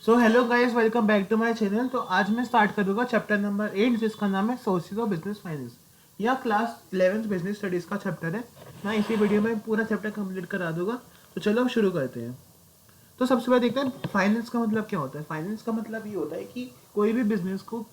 So hello guys, welcome back to my channel. तो आज मैं स्टार्ट करूंगा चैप्टर नंबर 8 जिसका नाम है सोर्सेज ऑफ बिजनेस फाइनेंस। यह क्लास 11th बिजनेस स्टडीज़ का चैप्टर है। मैं इसी वीडियो में पूरा चैप्टर कंप्लीट करा दूंगा। तो चलो अब शुरू करते हैं। तो सबसे पहले देखते हैं फाइनेंस का मतलब क्या होता है। फाइनेंस का मतलब ये होता है कि कोई भी बिजनेस को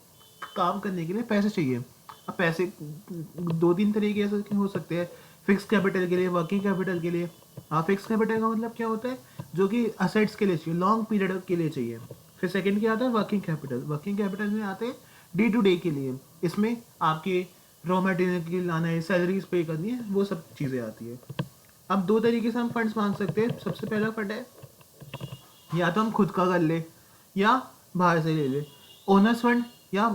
काम करने के लिए पैसे चाहिए। अब पैसे दो तीन तरीके से हो सकते हैं। फिक्स कैपिटल के लिए, वर्किंग कैपिटल के लिए। फिक्स कैपिटल का मतलब क्या होता है, जो कि असेट्स के लिए चाहिए, लॉन्ग पीरियड के लिए चाहिए। फिर सेकंड क्या आता है, वर्किंग कैपिटल। वर्किंग कैपिटल में आते हैं डे टू डे के लिए। इसमें आपके रॉ मटेरियल की लाना है, सैलरीज पे करनी है, वो सब चीज़ें आती है। अब दो तरीके से हम फंड्स मांग सकते हैं। सबसे पहला फंड है, या तो हम खुद का कर ले या बाहर से ले ले। ओनर्स फंड या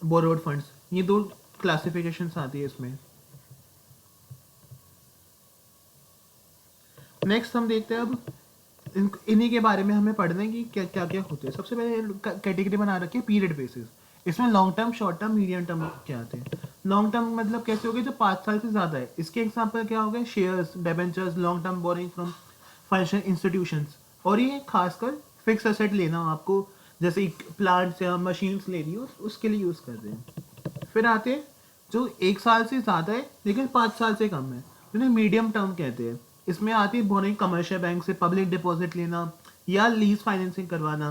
बोरोड फंड्स, ये दो क्लासिफिकेशंस आती है इसमें। नेक्स्ट हम देखते हैं अब इन्हीं के बारे में हमें पढ़ना है कि क्या क्या क्या होते हैं। सबसे पहले कैटेगरी बना रखी है पीरियड बेसिस। इसमें long term, short term, medium term क्या आते हैं। लॉन्ग टर्म मतलब कैसे हो गए, जो 5 साल से ज़्यादा है। इसके एग्जाम्पल क्या हो गए, shares, debentures, long term borrowing from financial institutions. और ये खासकर फिक्स एसेट लेना हो आपको, जैसे प्लांट्स या मशीन्स लेनी हो, उसके लिए यूज़ करते हैं। फिर आते हैं जो 1 साल से ज़्यादा है लेकिन 5 साल से कम है, जिन्हें मीडियम टर्म कहते हैं। इसमें आती है बोरिंग कमर्शियल बैंक से पब्लिक डिपॉजिट लेना या लीज फाइनेंसिंग करवाना।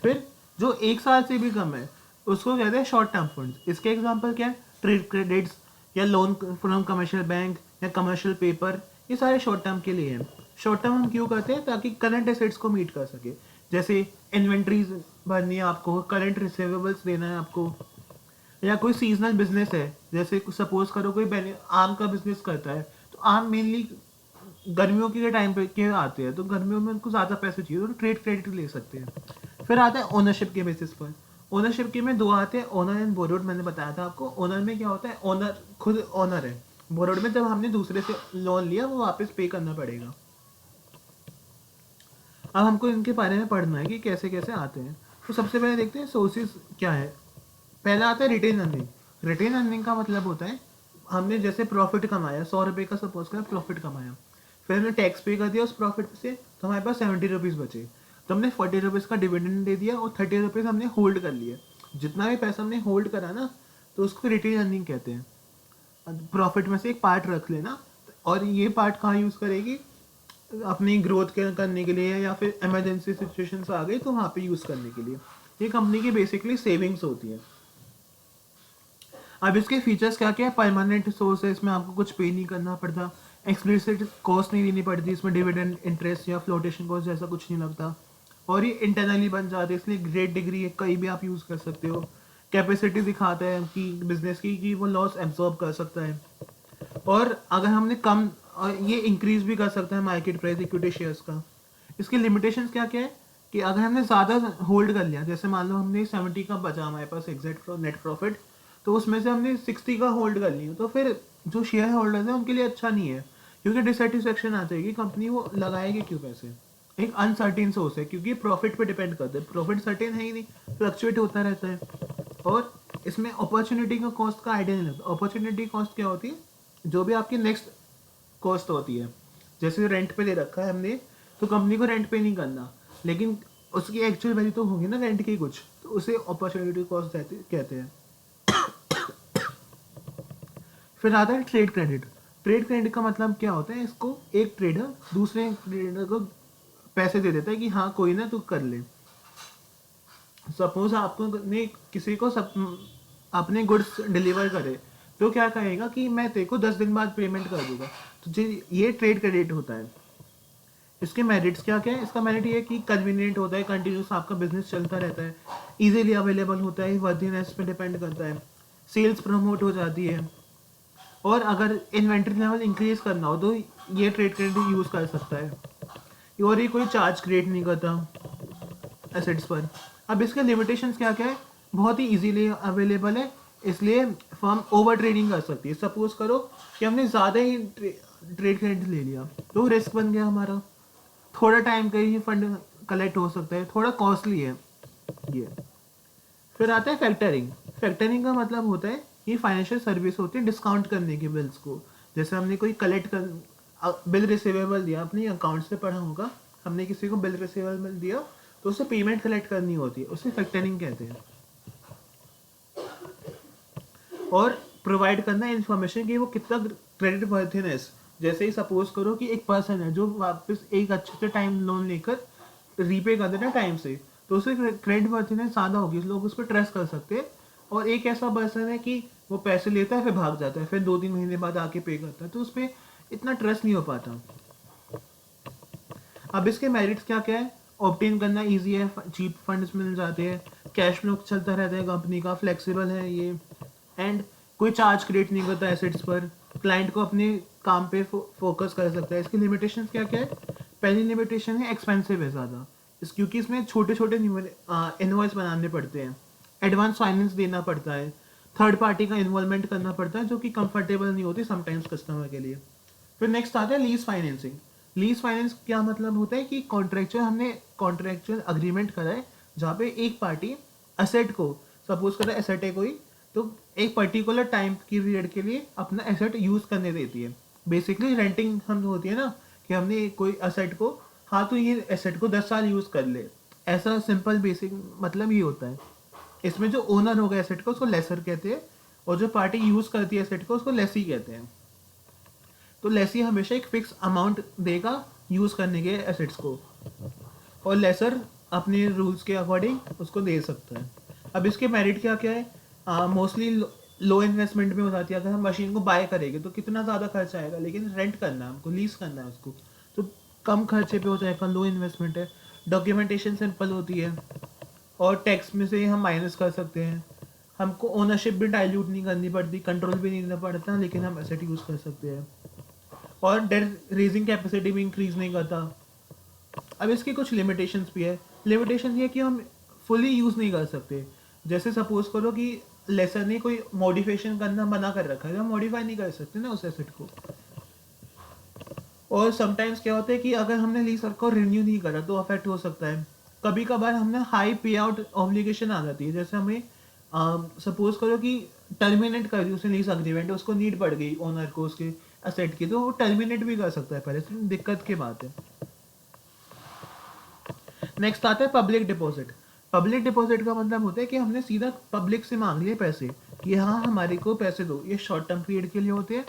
फिर जो 1 साल से भी कम है उसको कहते हैं शॉर्ट टर्म फंड्स। इसके एग्जांपल क्या है, ट्रेड क्रेडिट्स या लोन फ्रॉम कमर्शियल बैंक या कमर्शियल पेपर। ये सारे शॉर्ट टर्म के लिए हैं। शॉर्ट टर्म हम क्यों करते हैं, ताकि करंट एसेट्स को मीट कर सके। जैसे इन्वेंट्रीज भरनी है आपको, करंट रिसीवेबल्स देना है आपको, या कोई सीजनल बिजनेस है। जैसे सपोज करो कोई आम का बिजनेस करता है, तो आम मेनली गर्मियों के टाइम पे के आते हैं, तो गर्मियों में उनको ज़्यादा पैसे चाहिए तो ट्रेड क्रेडिट ले सकते हैं। फिर आता है ओनरशिप के बेसिस पर। ओनरशिप के में दो आते हैं, ओनर एंड बोरोड। मैंने बताया था आपको। ओनर में क्या होता है, ओनर खुद ओनर है। बोरोड में जब हमने दूसरे से लोन लिया वो वापस पे करना पड़ेगा। अब हमको इनके बारे में पढ़ना है कि कैसे कैसे आते हैं। तो सबसे पहले देखते हैं सोर्सेज क्या है। पहला आता है रिटेन अर्निंग। रिटेन अर्निंग का मतलब होता है, हमने जैसे प्रॉफिट कमाया, 100 रुपये का सपोज कर प्रॉफिट कमाया, फिर हमने टैक्स पे कर दिया उस प्रॉफिट से, तो हमारे पास 70 रुपीज़ बचे। तो हमने 40 रुपीज़ का डिविडेंड दे दिया और 30 रुपीज़ हमने होल्ड कर लिया। जितना भी पैसा हमने होल्ड करा ना, तो उसको रिटेन अर्निंग कहते हैं। प्रॉफिट में से एक पार्ट रख लेना, और ये पार्ट कहाँ यूज़ करेगी, अपनी ग्रोथ करने के लिए, या फिर इमरजेंसी सिचुएशंस आ गई तो वहाँ पे यूज़ करने के लिए। ये कंपनी की बेसिकली सेविंग्स होती है। अब इसके फीचर्स क्या क्या है, परमानेंट सोर्स है, इसमें आपको कुछ पे नहीं करना पड़ता। एक्सप्लिसिट कॉस्ट नहीं देनी पड़ती, इसमें डिविडेंड, इंटरेस्ट या फ्लोटेशन कॉस्ट जैसा कुछ नहीं लगता। और ये इंटरनली बन जाते हैं, इसलिए ग्रेट डिग्री है, कहीं भी आप यूज़ कर सकते हो। कैपेसिटी दिखाता है कि बिजनेस की कि वो लॉस एब्जॉर्ब कर सकता है। और अगर हमने कम, और ये इंक्रीज भी कर सकता है मार्केट प्राइस इक्विटी शेयर्स का। इसकी लिमिटेशंस क्या क्या है, कि अगर हमने ज़्यादा होल्ड कर लिया, जैसे मान लो हमने 70 का बचा हमारे पास एग्जैक्ट नेट प्रॉफिट, तो उसमें से हमने 60 का होल्ड कर लिया, तो फिर जो शेयर होल्डर्स हैं उनके लिए अच्छा नहीं है, क्योंकि डिससेटिस्फेक्शन आ जाएगी, कंपनी वो लगाएगी क्यों पैसे। एक अनसर्टेन सोर्स है, क्योंकि प्रॉफिट पे डिपेंड करता है। प्रॉफिट सर्टेन है ही नहीं, फ्लक्चुएट होता रहता है। और इसमें अपॉर्चुनिटी का कॉस्ट का आइडिया नहीं लगता। अपॉर्चुनिटी कॉस्ट क्या होती है, जो भी आपकी नेक्स्ट कॉस्ट होती है। जैसे रेंट पे दे रखा है हमने, तो कंपनी को रेंट पे नहीं करना, लेकिन उसकी एक्चुअल वैल्यू तो होगी ना रेंट की कुछ, तो उसे अपॉर्चुनिटी कॉस्ट कहते हैं। फिर आता है ट्रेड क्रेडिट। ट्रेड क्रेडिट का मतलब क्या होता है, इसको एक ट्रेडर दूसरे ट्रेडर को पैसे दे देता है कि हाँ कोई ना तू कर ले। सपोज आपको ने किसी को सब अपने गुड्स डिलीवर करे, तो क्या कहेगा कि मैं तेरे को 10 दिन बाद पेमेंट कर दूंगा। तो ये ट्रेड क्रेडिट होता है। इसके मेरिट्स क्या क्या है, इसका मेरिट ये है कि कन्वीनियंट होता है, कंटिन्यूस आपका बिजनेस चलता रहता है, इजीली अवेलेबल होता है, वर्दीनेस पे डिपेंड करता है, सेल्स प्रमोट हो जाती है। और अगर इन्वेंट्री लेवल इंक्रीज करना हो तो ये ट्रेड क्रेडिट यूज़ कर सकता है। और ये कोई चार्ज क्रिएट नहीं करता एसेट्स पर। अब इसके लिमिटेशंस क्या क्या है, बहुत ही इजीली अवेलेबल है, इसलिए फर्म ओवर ट्रेडिंग कर सकती है। सपोज करो कि हमने ज़्यादा ही ट्रेड क्रेडिट ले लिया, तो रिस्क बन गया हमारा। थोड़ा टाइम का ही फंड कलेक्ट हो सकता है, थोड़ा कॉस्टली है ये। फिर आता है फैक्टरिंग। फैक्टरिंग का मतलब होता है, ये फाइनेंशियल सर्विस होती है डिस्काउंट करने की बिल्स को। जैसे हमने कोई कलेक्ट कर बिल रिसीवेबल दिया, अपने अकाउंट से पढ़ा होगा, हमने किसी को बिल रिसीवेबल दिया, तो उसे पेमेंट कलेक्ट करनी होती है, उसे फैक्टरिंग कहते हैं। और प्रोवाइड करना इन्फॉर्मेशन कि वो कितना क्रेडिट वर्थीनेस, जैसे ही सपोज करो कि एक पर्सन है जो वापस एक अच्छे से टाइम लोन लेकर रीपे कर देना टाइम से, तो उससे क्रेडिट वर्थीनेस ज़्यादा होगी, लोग उस पर ट्रस्ट कर सकते हैं। और एक ऐसा पर्सन है कि वो पैसे लेता है फिर भाग जाता है, फिर 2-3 महीने बाद आके पे करता है, तो उस पर इतना ट्रस्ट नहीं हो पाता। अब इसके मेरिट्स क्या क्या है? ऑब्टेन करना इजी है, चीप फंड्स मिल जाते हैं, कैश फ्लो चलता रहता है कंपनी का, फ्लेक्सिबल है ये, एंड कोई चार्ज क्रिएट नहीं करता एसेट्स पर, क्लाइंट को अपने काम पे फोकस कर सकता है। इसकी लिमिटेशंस क्या क्या है? पहली लिमिटेशन है एक्सपेंसिव है ज़्यादा, क्योंकि इसमें छोटे छोटे इनवॉइस बनाने पड़ते हैं, एडवांस फाइनेंस देना पड़ता है, थर्ड पार्टी का इन्वॉल्वमेंट करना पड़ता है जो कि कंफर्टेबल नहीं होती समटाइम्स कस्टमर के लिए। फिर नेक्स्ट आता है लीज फाइनेंसिंग। लीज फाइनेंस क्या मतलब होता है कि हमने कॉन्ट्रेक्चुअल अग्रीमेंट करा है जहाँ पे एक पार्टी एसेट को, सपोज करें एसेट है कोई, तो एक पर्टिकुलर टाइम की पीरियड के लिए अपना एसेट यूज करने देती है। बेसिकली रेंटिंग हम होती है ना, कि हमने कोई एसेट को, हाँ तो ये एसेट को 10 साल यूज कर ले, ऐसा सिंपल बेसिक मतलब ये होता है। इसमें जो ओनर होगा एसेट का उसको लेसर कहते हैं, और जो पार्टी यूज करती है एसेट को उसको लेसी कहते हैं। तो लेसी हमेशा एक फिक्स अमाउंट देगा यूज करने के एसेट्स को, और लेसर अपने रूल्स के अकॉर्डिंग उसको दे सकता है। अब इसके मेरिट क्या क्या है? मोस्टली लो इन्वेस्टमेंट में हो जाती है। अगर हम मशीन को बाय करेंगे तो कितना ज़्यादा खर्चा आएगा, लेकिन रेंट करना है हमको, लीज करना है उसको, तो कम खर्चे पे हो जाएगा, लो इन्वेस्टमेंट है। डॉक्यूमेंटेशन सिंपल होती है, और टैक्स में से हम माइनस कर सकते हैं। हमको ओनरशिप भी डाइल्यूट नहीं करनी पड़ती, कंट्रोल भी नहीं करना पड़ता, लेकिन हम एसेट यूज़ कर सकते हैं। और डेट रेजिंग कैपेसिटी भी इंक्रीज नहीं करता। अब इसकी कुछ लिमिटेशंस भी है। लिमिटेशन ये कि हम फुली यूज़ नहीं कर सकते। जैसे सपोज करो कि लेसर ने कोई मॉडिफिकेशन करना मना कर रखा है, तो हम मॉडिफाई नहीं कर सकते ना उस एसेट को। और समटाइम्स क्या होता है कि अगर हमने लीजर को रिन्यू नहीं करा तो अफेक्ट हो सकता है। कभी कभार हमने हाई पे आउट ऑब्लिगेशन आ जाती है, जैसे हमें सपोज करो कि टर्मिनेट कर दी उसने लीज अग्रीमेंट, उसको नीड पड़ गई ओनर को उसके असेट की, तो वो टर्मिनेट भी कर सकता है पहले से, दिक्कत की बात है। नेक्स्ट आता है पब्लिक डिपॉजिट। पब्लिक डिपॉजिट का मतलब होता है कि हमने सीधा पब्लिक से मांग लिए पैसे कि हाँ हमारे को पैसे दो। ये शॉर्ट टर्म पीरियड के लिए होते हैं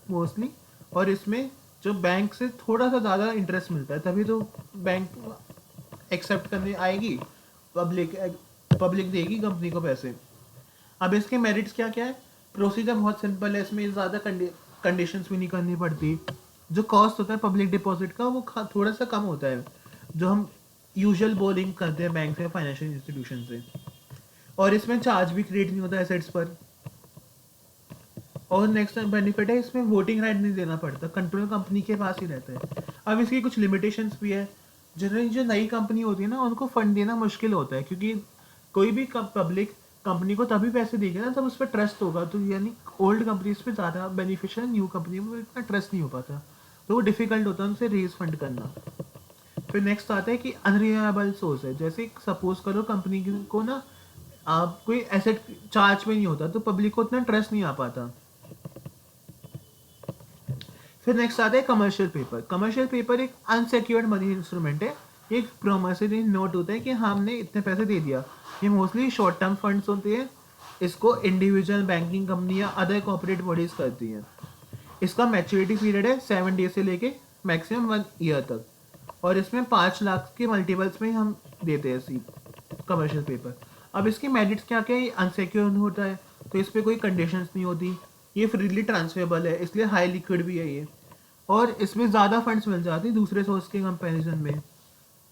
मोस्टली, और इसमें जो बैंक से थोड़ा सा ज़्यादा इंटरेस्ट मिलता है, तभी तो बैंक एक्सेप्ट करने आएगी, पब्लिक पब्लिक देगी कंपनी को पैसे। अब इसके मेरिट्स क्या क्या है? प्रोसीजर बहुत सिंपल है, इसमें ज़्यादा कंडीशंस भी नहीं करनी पड़ती। जो कॉस्ट होता है पब्लिक डिपॉजिट का वो थोड़ा सा कम होता है, जो हम यूजुअल बोरिंग करते हैं बैंक से, फाइनेंशियल इंस्टीट्यूशन से। और इसमें चार्ज भी क्रिएट नहीं होता एसेट्स पर। और नेक्स्ट बेनिफिट है, इसमें वोटिंग राइट नहीं देना पड़ता, कंट्रोल कंपनी के पास ही रहता है। अब इसकी कुछ लिमिटेशंस भी है। जनरली जो नई कंपनी होती है ना, उनको फंड देना मुश्किल होता है, क्योंकि कोई भी पब्लिक कंपनी को तभी पैसे देगी ना जब उस पर ट्रस्ट होगा। तो यानी ओल्ड कंपनीज पे ज़्यादा बेनिफिशियल, न्यू कंपनी में इतना ट्रस्ट नहीं हो पाता, तो वो डिफिकल्ट होता है उनसे रेज फंड करना। फिर नेक्स्ट आता है कि अनरिलायबल सोर्स है। जैसे सपोज करो कंपनी को ना आप कोई एसेट चार्ज में नहीं होता, तो पब्लिक को उतना ट्रस्ट नहीं आ पाता। फिर नेक्स्ट आता है कमर्शियल पेपर। कमर्शियल पेपर एक अनसिक्योर्ड मनी इंस्ट्रूमेंट है, एक प्रोमिसरी नोट होता है कि हाँ हमने इतने पैसे दे दिया। ये मोस्टली शॉर्ट टर्म फंड्स होते हैं, इसको इंडिविजुअल बैंकिंग कंपनी या अदर कॉर्पोरेट बॉडीज करती हैं। इसका मैच्योरिटी पीरियड है 7 डेज से लेके मैक्सिमम 1 ईयर तक, और इसमें 5 लाख के मल्टीपल्स में हम देते हैं सी कमर्शियल पेपर। अब इसके मेरिट्स क्या क्या है? ये अनसिक्योर्ड होता है, तो इस पर कोई कंडीशंस नहीं होती, ये फ्रीली ट्रांसफरेबल है, इसलिए हाई लिक्विड भी है ये, और इसमें ज़्यादा फंड्स मिल जाते हैं दूसरे सोर्स के कंपैरिजन में।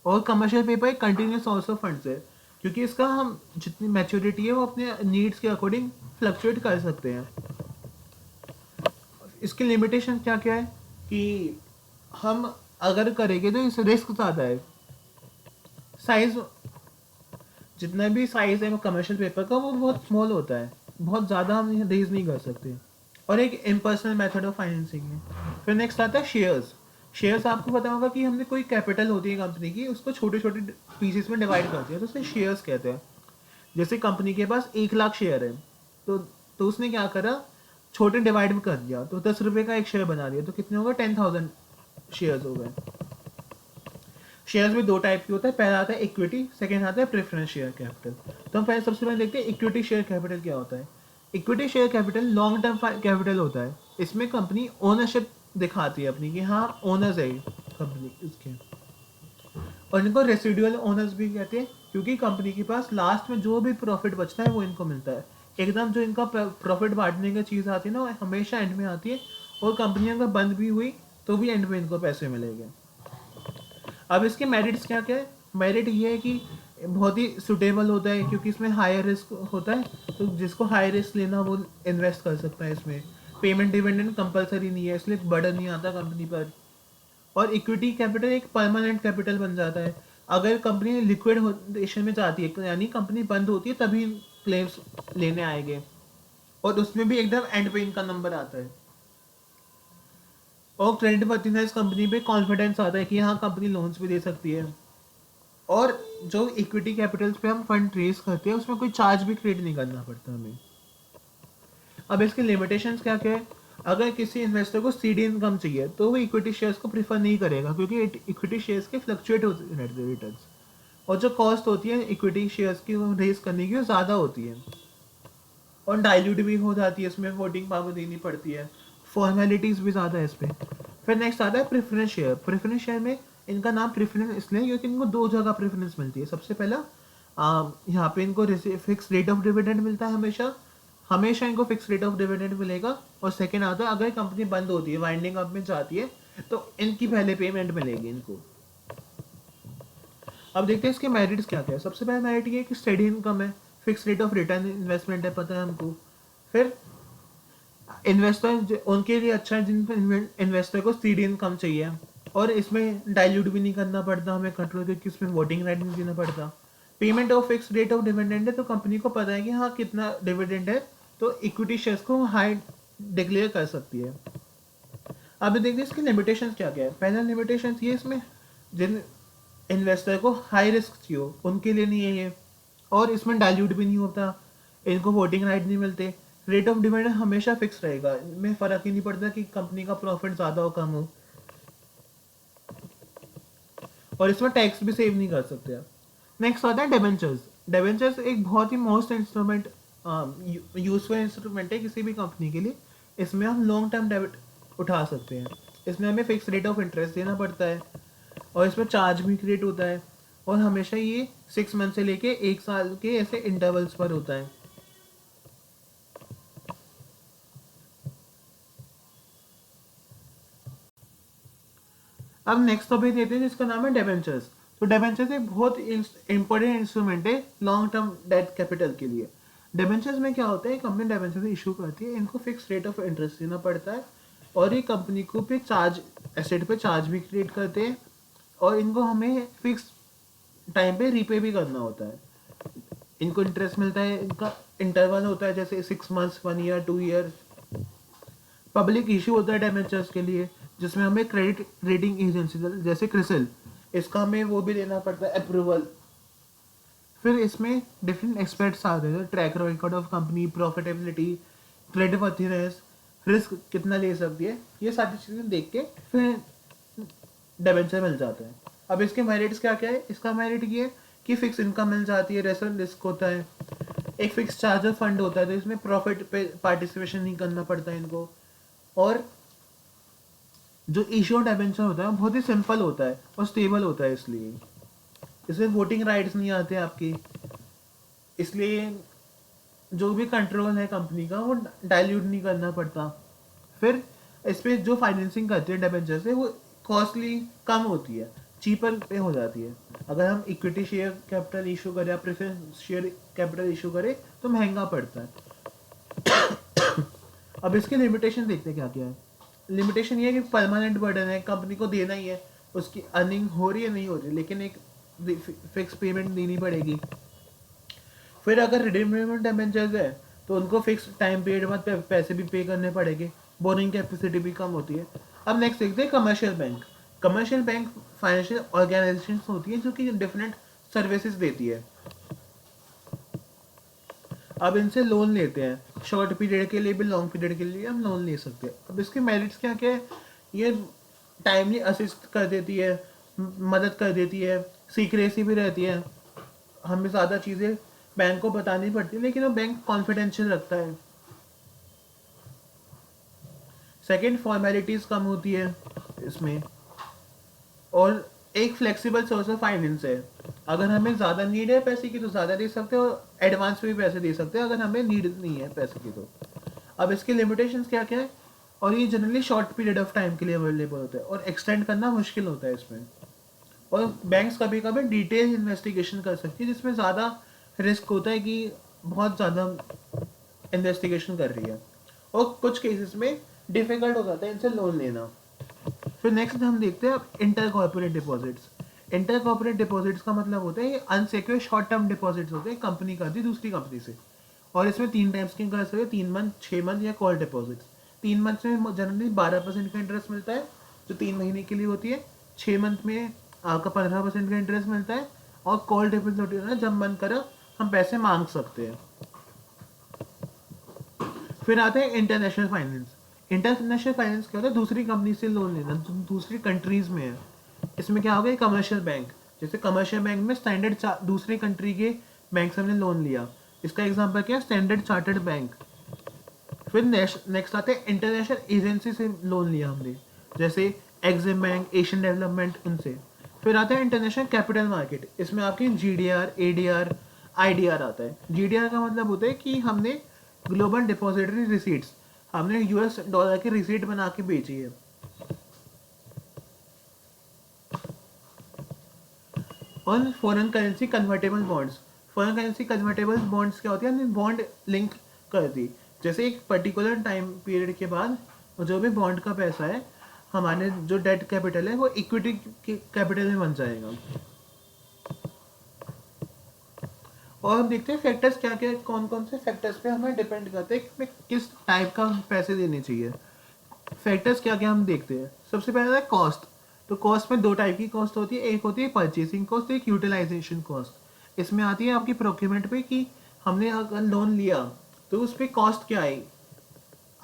और कमर्शियल पेपर एक कंटिन्यूस सोर्स ऑफ फंड्स है, क्योंकि इसका हम जितनी मैच्योरिटी है वो अपने नीड्स के अकॉर्डिंग फ्लक्चुएट कर सकते हैं। इसकी लिमिटेशन क्या क्या है कि हम अगर करेंगे तो इस रिस्क ज़्यादा है। साइज, जितना भी साइज है वो कमर्शियल पेपर का वो बहुत स्मॉल होता है, बहुत ज़्यादा हम रेज नहीं कर सकते, और एक इम्पर्सनल मेथड ऑफ फाइनेंसिंग है। फिर नेक्स्ट आता है शेयर्स। शेयर्स आपको पता होगा कि हमने कोई कैपिटल होती है कंपनी की, उसको छोटे छोटे पीसेस में डिवाइड कर दिया, तो उसे शेयर्स कहते हैं। जैसे कंपनी के पास 1 लाख शेयर है, तो उसने क्या करा, छोटे डिवाइड में कर दिया, तो 10 रुपये का एक शेयर बना दिया, तो कितने हो गए? 10,000 शेयर्स हो गए। शेयर्स में दो टाइप की होता है, पहला आता है इक्विटी, सेकंड आता है प्रेफरेंस शेयर कैपिटल। तो हम पहले सबसे पहले देखते हैं इक्विटी शेयर कैपिटल क्या होता है। Equity share capital long term capital होता है। इसमें कंपनी ओनरशिप दिखाती है अपनी कि हाँ ओनर्स है कंपनी इसके, और इनको रेसिडुअल ओनर्स भी कहते हैं क्योंकि कंपनी के पास लास्ट में जो भी प्रॉफिट बचता है वो इनको मिलता है। एकदम जो इनका प्रॉफिट बांटने की चीज़ आती है ना वो हमेशा एंड में आती है, और कंपनी अगर बंद भी हुई तो भी एंड में इनको पैसे मिलेंगे। अब इसके मेरिट्स क्या क्या है। मेरिट ये है कि बहुत ही सुटेबल होता है क्योंकि इसमें हायर रिस्क होता है, तो जिसको हाई रिस्क लेना वो इन्वेस्ट कर सकता है इसमें। पेमेंट डिविडेंड कंपलसरी नहीं है, इसलिए बर्डन नहीं आता कंपनी पर। और इक्विटी कैपिटल एक परमानेंट कैपिटल बन जाता है। अगर कंपनी लिक्विडेशन में जाती है यानी कंपनी बंद होती है तभी क्लेम्स लेने आएंगे, और उसमें भी एकदम एंड पे इनका नंबर आता है। और क्रेडिट वर्थिनेस कंपनी पे कॉन्फिडेंस आता है कि हाँ कंपनी लोन्स भी दे सकती है। और जो इक्विटी कैपिटल्स पे हम फंड रेज करते हैं उसमें कोई चार्ज भी क्रिएट नहीं करना पड़ता हमें। अब इसके लिमिटेशंस क्या क्या है। अगर किसी इन्वेस्टर को सीडी इनकम चाहिए तो वो इक्विटी शेयर्स को प्रीफर नहीं करेगा क्योंकि इक्विटी शेयर्स के फ्लक्चुएट होते रहते हैं रिटर्न्स, और जो कॉस्ट होती है इक्विटी शेयर्स की रेज करने की वो ज़्यादा होती है, और डाइल्यूट भी हो जाती है, इसमें वोटिंग पावर देनी पड़ती है, फॉर्मेलिटीज़ भी ज़्यादा है इस पर। फिर नेक्स्ट आता है प्रेफरेंस शेयर। प्रेफरेंस शेयर में इनका नाम प्रेफरेंस इसलिए क्योंकि इनको दो जगह प्रेफरेंस मिलती है। सबसे पहला यहाँ पे इनको फिक्स रेट ऑफ डिविडेंड मिलता है, हमेशा हमेशा इनको फिक्स रेट ऑफ डिविडेंड मिलेगा। और सेकेंड आता है अगर कंपनी बंद होती है, वाइंडिंग अप में जाती है, तो इनकी पहले पेमेंट मिलेगी इनको। अब देखते हैं इसके मेरिट्स क्या क्या है। सबसे पहला मेरिट ये है कि स्टेडी इनकम है, fix rate of return investment है, पता है हमको। फिर इन्वेस्टर उनके लिए अच्छा है जिन इन्वेस्टर को सीडी इनकम चाहिए, और इसमें डाइल्यूट भी नहीं करना पड़ता हमें कंट्रोल, क्योंकि इसमें वोटिंग राइट नहीं देना पड़ता। Payment of fix rate of dividend है, तो कंपनी को पता है कि हाँ कितना डिविडेंड है, तो इक्विटी शेयर्स को हाई डिक्लेयर कर सकती है। अब देखते हैं इसकी लिमिटेशंस क्या क्या है। पहला लिमिटेशन ये इसमें जिन इन्वेस्टर को हाई रिस्क चाहिए उनके लिए नहीं है ये, और इसमें डाइल्यूट भी नहीं होता, इनको वोटिंग राइट नहीं मिलते। रेट ऑफ डिविडेंड हमेशा फिक्स रहेगा, इनमें फ़र्क ही नहीं पड़ता कि कंपनी का प्रॉफिट ज़्यादा हो कम हो, और इसमें टैक्स भी सेव नहीं कर सकते आप। नेक्स्ट आता है डिबेंचर्स। डिबेंचर्स एक बहुत ही मोस्ट इंस्ट्रूमेंट यूजफुल इंस्ट्रूमेंट है किसी भी कंपनी के लिए। इसमें हम लॉन्ग टर्म डेबिट उठा सकते हैं। इसमें हमें फिक्स रेट ऑफ इंटरेस्ट देना पड़ता है, और इसमें चार्ज भी क्रिएट होता है, और हमेशा ये 6 मंथ से लेके 1 साल के ऐसे इंटरवल्स पर होता है। अब नेक्स्ट टॉपिक देते हैं जिसका नाम है डिबेंचर्स। तो डिबेंचर्स एक बहुत इंपॉर्टेंट इंस्ट्रूमेंट है लॉन्ग टर्म डेट कैपिटल के लिए। डिबेंचर्स में क्या होता है, कंपनी डिबेंचर्स इशू करती है, इनको फिक्स रेट ऑफ इंटरेस्ट देना पड़ता है, और ये कंपनी को पे चार्ज एसेट पे चार्ज भी क्रिएट करते हैं, और इनको हमें फिक्स टाइम पे रीपे भी करना होता है। इनको इंटरेस्ट मिलता है, इनका इंटरवल होता है जैसे 6 months, 1 year, 2 year. Public issue होता है डिबेंचर्स के लिए, जिसमें हमें क्रेडिट रेटिंग एजेंसी जैसे क्रिसिल, इसका हमें वो भी लेना पड़ता है अप्रूवल। फिर इसमें डिफरेंट एस्पेक्ट्स आते हैं, track record of company, profitability, creditworthiness, risk कितना ले सकती है, ये सारी चीज़ें देख के फिर डिबेंचर मिल जाता है। अब इसके मेरिट्स क्या क्या है। इसका मेरिट ये है कि फिक्स इनकम मिल जाती है, रेसल रिस्क होता है, एक फिक्स चार्जर फंड होता है, तो इसमें प्रॉफिट पे पार्टिसिपेशन नहीं करना पड़ता है इनको, और जो इश्यू डिबेंचर होता है वो बहुत ही सिंपल होता है और स्टेबल होता है, इसलिए इसमें वोटिंग राइट्स नहीं आते आपकी, इसलिए जो भी कंट्रोल है कंपनी का वो डाइल्यूट नहीं करना पड़ता। फिर इस पर जो फाइनेंसिंग करते हैं डिबेंचर से वो कॉस्टली कम होती है, चीपर पे हो जाती है। अगर हम इक्विटी शेयर कैपिटल इशू करें या प्रेफरेंस शेयर कैपिटल इशू करें तो महंगा पड़ता है। अब इसके लिमिटेशन देखते हैं क्या क्या है। लिमिटेशन ये है कि परमानेंट बर्डन है, कंपनी को देना ही है, उसकी अर्निंग हो रही है नहीं हो रही, लेकिन एक फिक्स पेमेंट देनी पड़ेगी। फिर अगर रिडीमेबल डिबेंचर्स है तो उनको फिक्स टाइम पीरियड बाद पैसे भी पे करने पड़ेंगे, बोरिंग कैपेसिटी भी कम होती है। अब नेक्स्ट देखते हैं commercial bank. Commercial bank financial organisation होती है जो कि डिफरेंट सर्विसेज देती है। अब इनसे लोन लेते हैं, शॉर्ट पीरियड के लिए भी लॉन्ग पीरियड के लिए हम लोन ले सकते हैं। अब इसके मेरिट्स क्या क्या है। ये टाइमली असिस्ट कर देती है, मदद कर देती है, सीक्रेसी भी रहती है, हमें ज़्यादा चीज़ें बैंक को बतानी पड़ती है, लेकिन वो बैंक कॉन्फिडेंशियल रखता है। सेकंड, फॉर्मेलिटीज़ कम होती है इसमें। और एक फ्लेक्सिबल सोर्स ऑफ फाइनेंस है, अगर हमें ज़्यादा नीड है पैसे की तो ज़्यादा दे सकते हो, और एडवांस में भी पैसे दे सकते हैं अगर हमें नीड नहीं है पैसे की तो। अब इसके लिमिटेशंस क्या क्या है, और ये generally short period of time के लिए अवेलेबल होता है और एक्सटेंड करना मुश्किल होता है इसमें। और बैंक्स कभी कभी डिटेल इन्वेस्टिगेशन कर सकती है जिसमें ज़्यादा रिस्क होता है कि बहुत ज़्यादा इन्वेस्टिगेशन कर रही है, और कुछ केसेस में डिफ़िकल्ट हो जाता है इनसे लोन लेना। फिर नेक्स्ट हम देखते हैं inter corporate deposits. Inter corporate deposits का मतलब होता है ये अनसिक्योर शॉर्ट टर्म डिपॉजिट्स होते हैं, कंपनी करती है दूसरी कंपनी से। और इसमें 3 टाइप्स के कर सकते हैं, 3 मंथ, 6 मंथ या कॉल डिपॉजिट्स। 3 मंथ में जनरली 12% का इंटरेस्ट मिलता है जो 3 महीने के लिए होती है। 6 मंथ में आपका 15% का इंटरेस्ट मिलता है। और कॉल डिपॉजिट होती है ना, जब मन करा हम पैसे मांग सकते हैं। फिर आते हैं इंटरनेशनल फाइनेंस। इंटरनेशनल फाइनेंस क्या होता है, दूसरी कंपनी से लोन लेना जो दूसरी कंट्रीज में है। इसमें क्या होगा, कमर्शियल बैंक, जैसे कमर्शियल बैंक में स्टैंडर्ड दूसरी कंट्री के बैंक से हमने लोन लिया, इसका एग्जांपल क्या है, स्टैंडर्ड चार्टर्ड बैंक। फिर नेक्स्ट आते हैं इंटरनेशनल एजेंसी से लोन लिया हमने, जैसे एग्जिम बैंक, एशियन डेवलपमेंट, इनसे। फिर आता है इंटरनेशनल कैपिटल मार्केट, इसमें आपके GDR, ADR, IDR आता है। GDR का मतलब होता है कि हमने ग्लोबल डिपॉजिटरी रिसीट्स, हमने US डॉलर की रिसीट बना के बेची है। और foreign currency convertible bonds. Foreign currency convertible bonds क्या होती है, हमने बॉन्ड लिंक कर दी, जैसे एक पर्टिकुलर टाइम पीरियड के बाद जो भी बॉन्ड का पैसा है, हमारे जो डेट कैपिटल है वो इक्विटी कैपिटल में बन जाएगा। और हम देखते हैं फैक्टर्स क्या क्या, कौन कौन से फैक्टर्स पे हमें डिपेंड करते हैं कि हमें किस टाइप का पैसे देने चाहिए। फैक्टर्स क्या क्या हम देखते हैं, सबसे पहला है कॉस्ट। तो कॉस्ट में 2 टाइप की कॉस्ट होती है, एक होती है परचेसिंग कॉस्ट, एक यूटिलाइजेशन कॉस्ट। इसमें आती है आपकी प्रोक्यूरमेंट पे कि हमने अगर लोन लिया तो उस पर कॉस्ट क्या आई,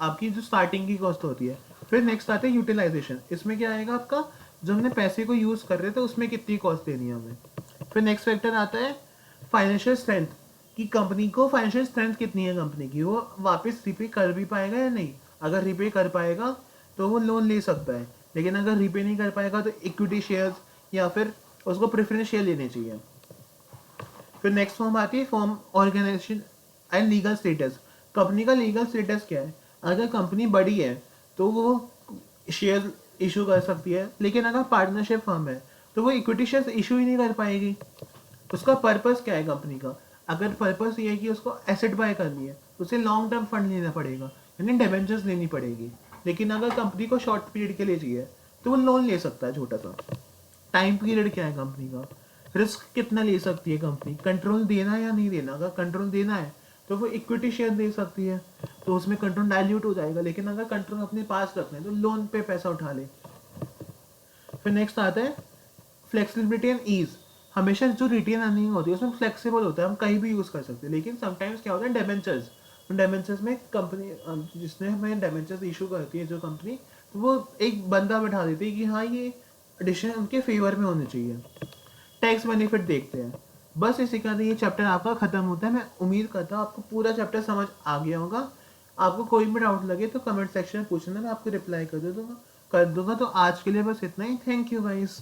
आपकी जो स्टार्टिंग की कॉस्ट होती है। फिर नेक्स्ट आते हैं यूटिलाइजेशन, इसमें क्या आएगा आपका, जो हमने पैसे को यूज़ कर रहे थे उसमें कितनी कॉस्ट देनी है हमें। फिर नेक्स्ट फैक्टर आता है फाइनेंशियल स्ट्रेंथ, कि कंपनी को फाइनेंशियल स्ट्रेंथ कितनी है कंपनी की, वो वापस रिपे कर भी पाएगा या नहीं। अगर रिपे कर पाएगा तो वो लोन ले सकता है, लेकिन अगर रिपे नहीं कर पाएगा तो इक्विटी शेयर्स या फिर उसको प्रेफरेंस शेयर लेने चाहिए। फिर नेक्स्ट फॉर्म आती है form organisation and legal status. Company का लीगल स्टेटस क्या है, अगर कंपनी बड़ी है तो वो शेयर इशू कर सकती है, लेकिन अगर पार्टनरशिप फर्म है तो वो इक्विटी शेयर इशू ही नहीं कर पाएगी। उसका पर्पस क्या है कंपनी का, अगर पर्पस ये है कि उसको एसेट बाय करनी है तो उसे लॉन्ग टर्म फंड लेना पड़ेगा, यानी डिबेंचर्स लेनी पड़ेगी। लेकिन अगर कंपनी को शॉर्ट पीरियड के लिए चाहिए तो वो लोन ले सकता है छोटा सा। टाइम पीरियड क्या है कंपनी का, रिस्क कितना ले सकती है कंपनी, कंट्रोल देना है या नहीं देना। अगर कंट्रोल देना है तो वो इक्विटी शेयर दे सकती है, तो उसमें कंट्रोल डाइल्यूट हो जाएगा, लेकिन अगर कंट्रोल अपने पास रखना है तो लोन पे पैसा उठा ले। फिर नेक्स्ट आता है फ्लेक्सिबिलिटी एंड ईज। हमेशा जो रिटेन अर्निंग होती है उसमें फ्लेक्सिबल होता है, हम कहीं भी यूज़ कर सकते हैं। लेकिन समटाइम्स क्या होता है, डेबेंचर्स, डेबेंचर्स में कंपनी जिसने हमें डेबेंचर्स इशू करती है जो कंपनी, तो वो एक बंदा बैठा देती है कि हाँ ये डिसीजन उनके फेवर में होने चाहिए। टैक्स बेनिफिट देखते हैं। बस इसी का ये चैप्टर आपका खत्म होता है। मैं उम्मीद करता हूँ आपको पूरा चैप्टर समझ आ गया होगा। आपको कोई भी डाउट लगे तो कमेंट सेक्शन में पूछना, मैं आपको रिप्लाई कर दूंगा। तो आज के लिए बस इतना ही। Thank you guys.